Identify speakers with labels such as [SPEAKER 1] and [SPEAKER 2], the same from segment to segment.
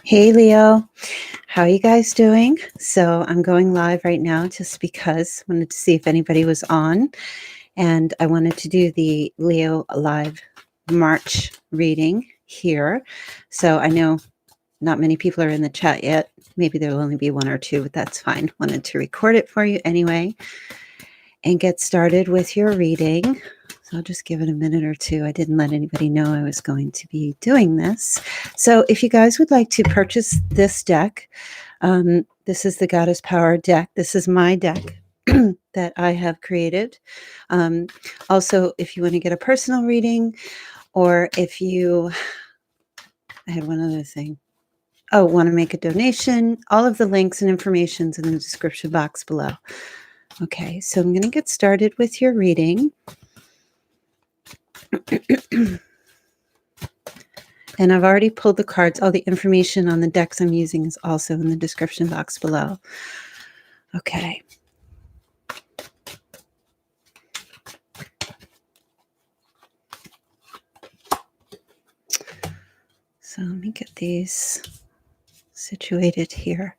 [SPEAKER 1] Hey Leo, how are you guys doing? So I'm going live right now just because I wanted to see if anybody was on, and I wanted to do the Leo live March reading here. So I know not many people are in the chat yet. Maybe there'll only be one or two, but that's fine. Wanted to record it for you anyway and get started with your reading. So I'll just give it a minute or two. I didn't let anybody know I was going to be doing this. So if you guys would like to purchase this deck, this is the Goddess Power deck. This is my deck that I have created. Also, if you want to get a personal reading, or if you, I had one other thing. Oh, want to make a donation? All of the links and information's in the description box below. Okay, so I'm going to get started with your reading. And I've already pulled the cards. All the information on the decks I'm using is also in the description box below. Okay. So let me get these situated here.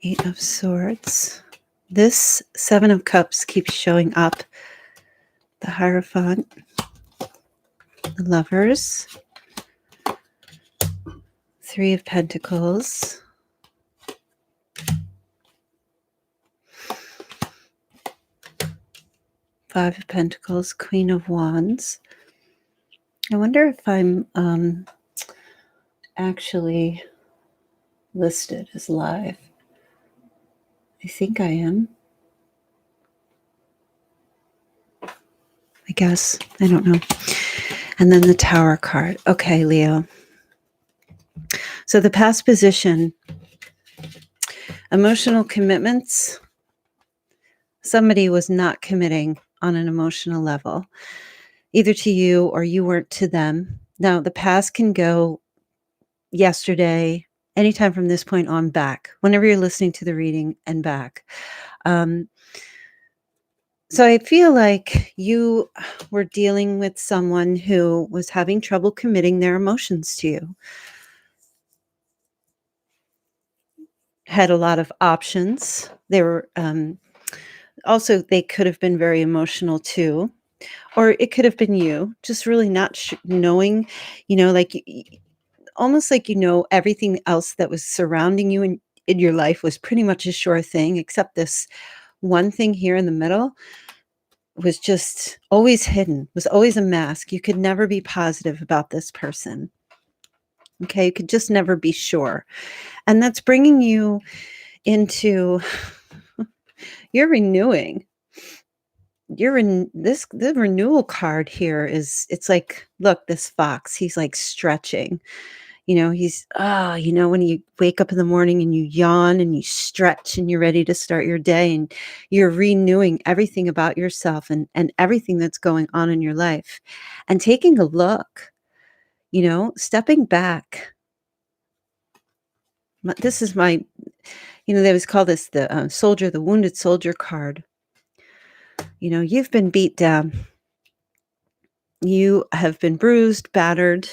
[SPEAKER 1] Eight of Swords. This Seven of Cups keeps showing up. The Hierophant. The Lovers. Three of Pentacles. Five of Pentacles. Queen of Wands. I wonder if I'm actually listed as live. I think I am. I guess. I don't know. And then the Tower card. Okay, Leo. So the past position, emotional commitments. Somebody was not committing on an emotional level, either to you or you weren't to them. Now, the past can go yesterday, anytime from this point on back, whenever you're listening to the reading and back. So I feel like you were dealing with someone who was having trouble committing their emotions to you. Had a lot of options. They were also, they could have been very emotional too. Or it could have been you, just really not knowing, like almost like everything else that was surrounding you in your life was pretty much a sure thing, except this one thing here in the middle was just always hidden, was always a mask. You could never be positive about this person. Okay, you could just never be sure. And that's bringing you into you're renewing. The renewal card here it's like, look, this fox, he's like stretching. He's when you wake up in the morning and you yawn and you stretch and you're ready to start your day, and you're renewing everything about yourself and everything that's going on in your life, and taking a look, stepping back. This is my, they always call this the wounded soldier card. You've been beat down. You have been bruised, battered,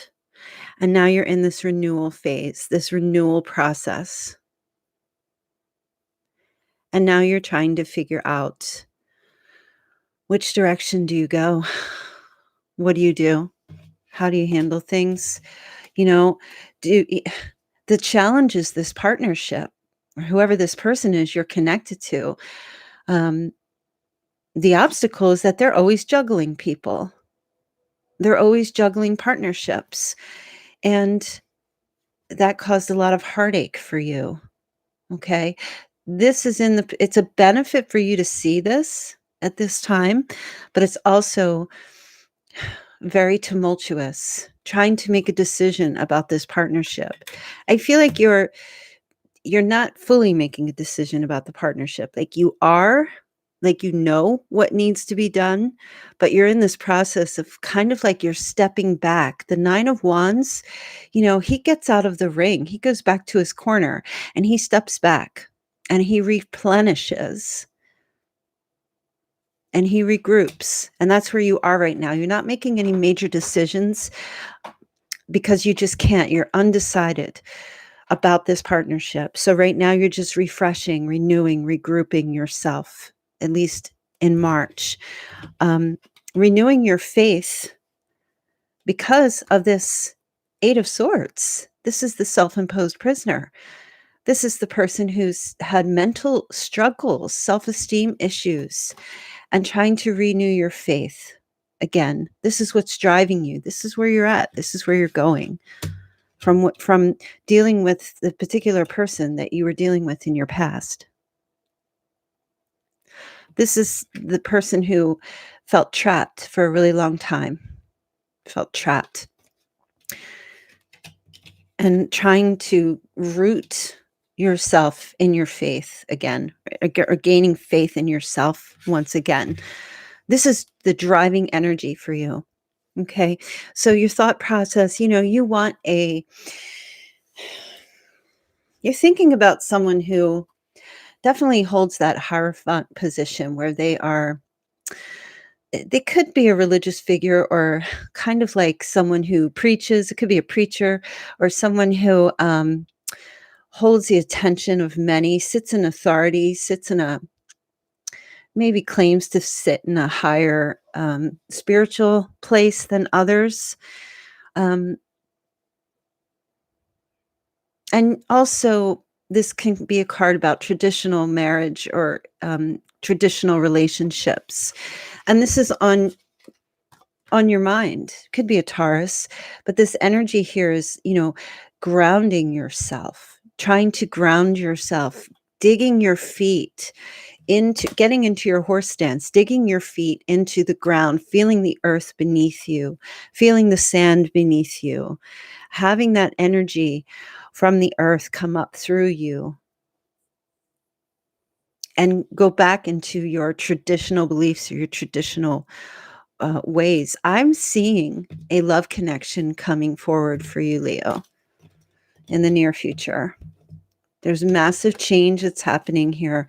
[SPEAKER 1] and now you're in this renewal phase, this renewal process. And now you're trying to figure out, which direction do you go? What do you do? How do you handle things? The challenge is this partnership, or whoever this person is you're connected to. The obstacle is that they're always juggling people. They're always juggling partnerships. And that caused a lot of heartache for you. Okay. It's a benefit for you to see this at this time, but it's also very tumultuous, trying to make a decision about this partnership. I feel like you're not fully making a decision about the partnership. Like you are, like what needs to be done, but you're in this process of kind of like you're stepping back. The Nine of Wands, he gets out of the ring. He goes back to his corner and he steps back and he replenishes. and he regroups. And that's where you are right now. You're not making any major decisions because you just can't. You're undecided about this partnership. So right now you're just refreshing, renewing, regrouping yourself, at least in March. Renewing your faith because of this Eight of Swords. This is the self-imposed prisoner. This is the person who's had mental struggles, self-esteem issues, and trying to renew your faith. Again, this is what's driving you. This is where you're at. This is where you're going from dealing with the particular person that you were dealing with in your past. This is the person who felt trapped for a really long time, felt trapped, and trying to root yourself in your faith again, or gaining faith in yourself once again. This is the driving energy for you. Okay. So your thought process, you're thinking about someone who definitely holds that hierophant position where they could be a religious figure, or kind of like someone who preaches. It could be a preacher, or someone who holds the attention of many, sits in authority, maybe claims to sit in a higher spiritual place than others. Um, and also, this can be a card about traditional marriage or traditional relationships. And this is on your mind. Could be a Taurus, but this energy here is, grounding yourself, trying to ground yourself, digging your feet into, getting into your horse stance, digging your feet into the ground, feeling the earth beneath you, feeling the sand beneath you, having that energy from the earth come up through you and go back into your traditional beliefs or your traditional ways. I'm seeing a love connection coming forward for you, Leo, in the near future. There's massive change that's happening here,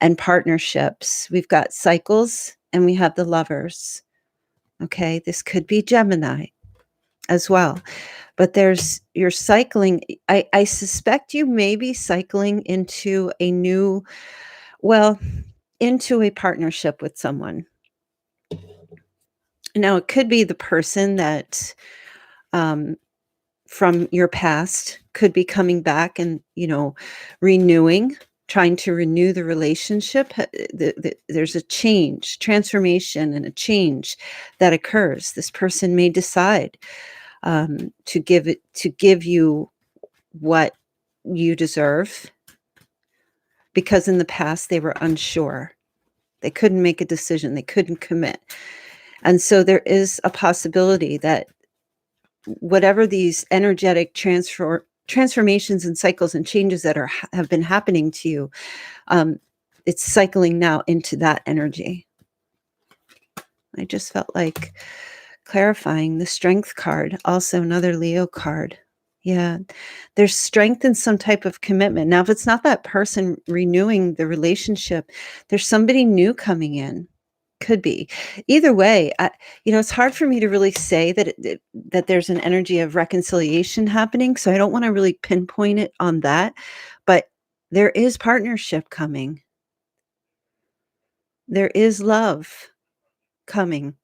[SPEAKER 1] and partnerships. We've got cycles and we have the lovers. Okay, this could be Gemini as well. But you're cycling. I suspect you may be cycling into into a partnership with someone. Now, it could be the person that from your past could be coming back and, renewing, trying to renew the relationship. There's a change, transformation, and a change that occurs. This person may decide to give you what you deserve, because in the past they were unsure. They couldn't make a decision. They couldn't commit. And so there is a possibility that whatever these energetic transformations and cycles and changes that have been happening to you, it's cycling now into that energy. I just felt like clarifying the Strength card, also another Leo card. Yeah, there's strength in some type of commitment. Now, if it's not that person renewing the relationship, there's somebody new coming in. Could be. Either way, it's hard for me to really say that there's an energy of reconciliation happening. So I don't want to really pinpoint it on that. But there is partnership coming. There is love coming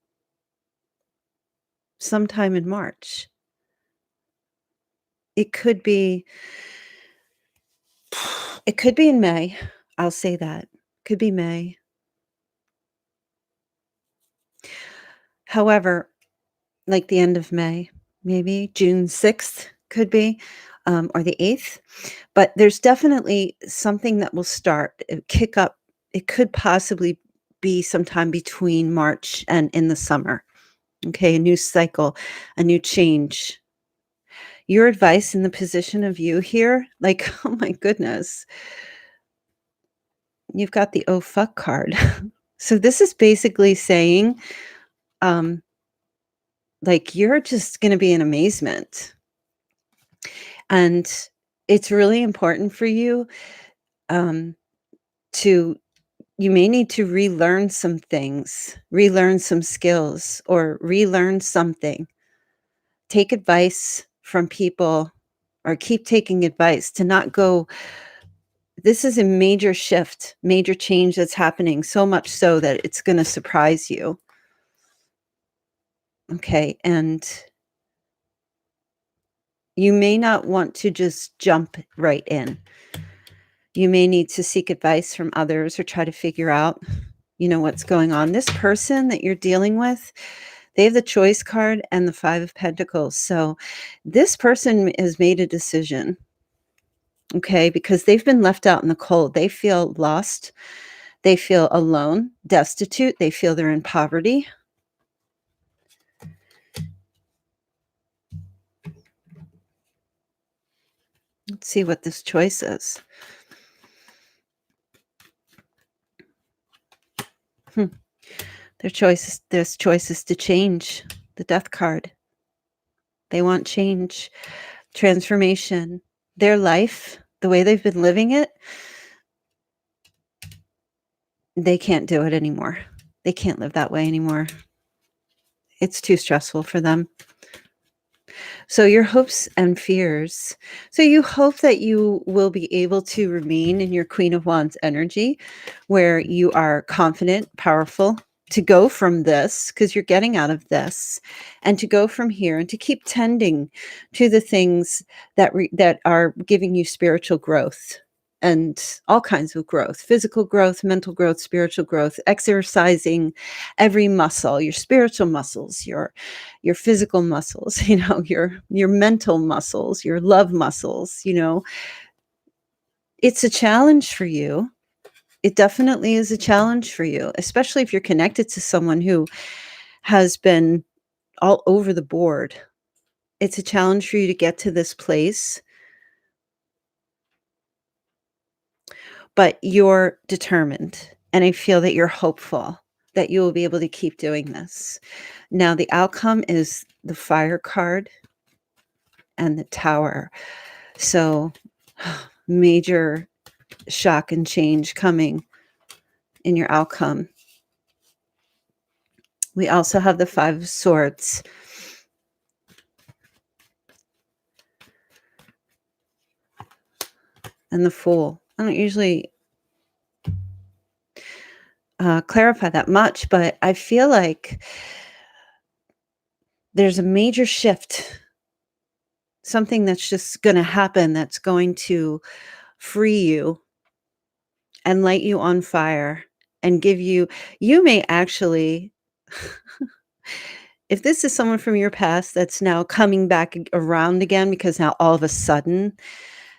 [SPEAKER 1] sometime in March. It could be in May. I'll say that. Could be May. However, like the end of May, maybe June 6th could be, or the 8th. But there's definitely something that will start, kick up. It could possibly be sometime between March and in the summer. Okay, a new cycle, a new change. Your advice in the position of you here, like, oh my goodness, you've got the oh fuck card. So this is basically saying, like, you're just going to be in amazement. And it's really important for you to you may need to relearn some things, relearn some skills, or relearn something. Take advice from people or keep taking advice to not go. This is a major shift, major change that's happening, so much so that it's going to surprise you. Okay. And you may not want to just jump right in. You may need to seek advice from others or try to figure out, what's going on. This person that you're dealing with, they have the choice card and the 5 of Pentacles. So this person has made a decision, okay, because they've been left out in the cold. They feel lost. They feel alone, destitute. They feel they're in poverty. Let's see what this choice is. This choice is to change. The Death card. They want change, transformation. Their life, the way they've been living it, they can't do it anymore. They can't live that way anymore. It's too stressful for them. So your hopes and fears. So you hope that you will be able to remain in your Queen of Wands energy, where you are confident, powerful, to go from this, because you're getting out of this, and to go from here and to keep tending to the things that are giving you spiritual growth and all kinds of growth, physical growth, mental growth, spiritual growth, exercising every muscle, your spiritual muscles, your physical muscles, your mental muscles, your love muscles. It's a challenge for you. It definitely is a challenge for you, especially if you're connected to someone who has been all over the board. It's a challenge for you to get to this place, but you're determined. And I feel that you're hopeful that you will be able to keep doing this. Now, the outcome is the Fire card and the Tower. So major shock and change coming in your outcome. We also have the 5 of Swords. And the Fool. I don't usually clarify that much, but I feel like there's a major shift, something that's just going to happen that's going to free you and light you on fire and give you may actually, if this is someone from your past that's now coming back around again, because now all of a sudden,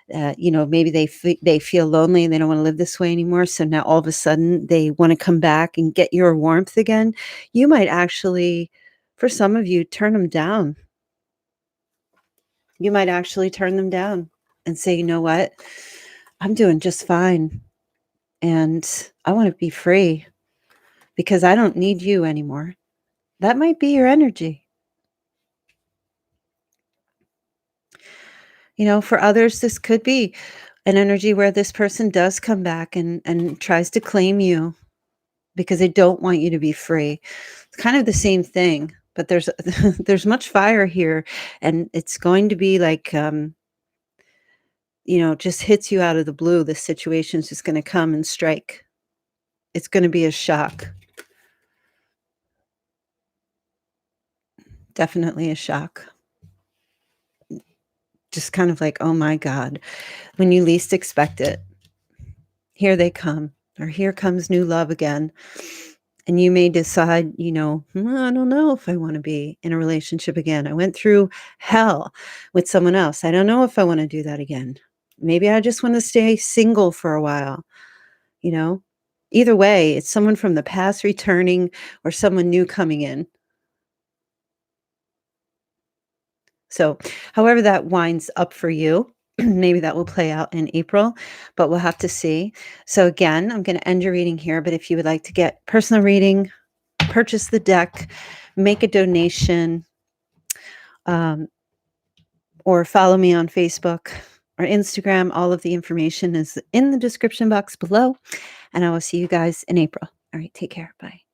[SPEAKER 1] maybe they feel lonely and they don't want to live this way anymore. So now all of a sudden they want to come back and get your warmth again. You might actually, for some of you, turn them down. You might actually turn them down and say, you know what? I'm doing just fine. And I want to be free because I don't need you anymore. That might be your energy. For others, this could be an energy where this person does come back and tries to claim you because they don't want you to be free. It's kind of the same thing, but there's much fire here, and it's going to be like, just hits you out of the blue. This situation's just going to come and strike. It's going to be a shock. Definitely a shock. Just kind of like, oh my God, when you least expect it, here they come, or here comes new love again. And you may decide, I don't know if I want to be in a relationship again. I went through hell with someone else. I don't know if I want to do that again. Maybe I just want to stay single for a while. Either way, it's someone from the past returning or someone new coming in. So however that winds up for you, maybe that will play out in April, but we'll have to see. So again, I'm going to end your reading here, but if you would like to get personal reading, purchase the deck, make a donation, or follow me on Facebook, our Instagram. All of the information is in the description box below. And I will see you guys in April. All right, take care. Bye.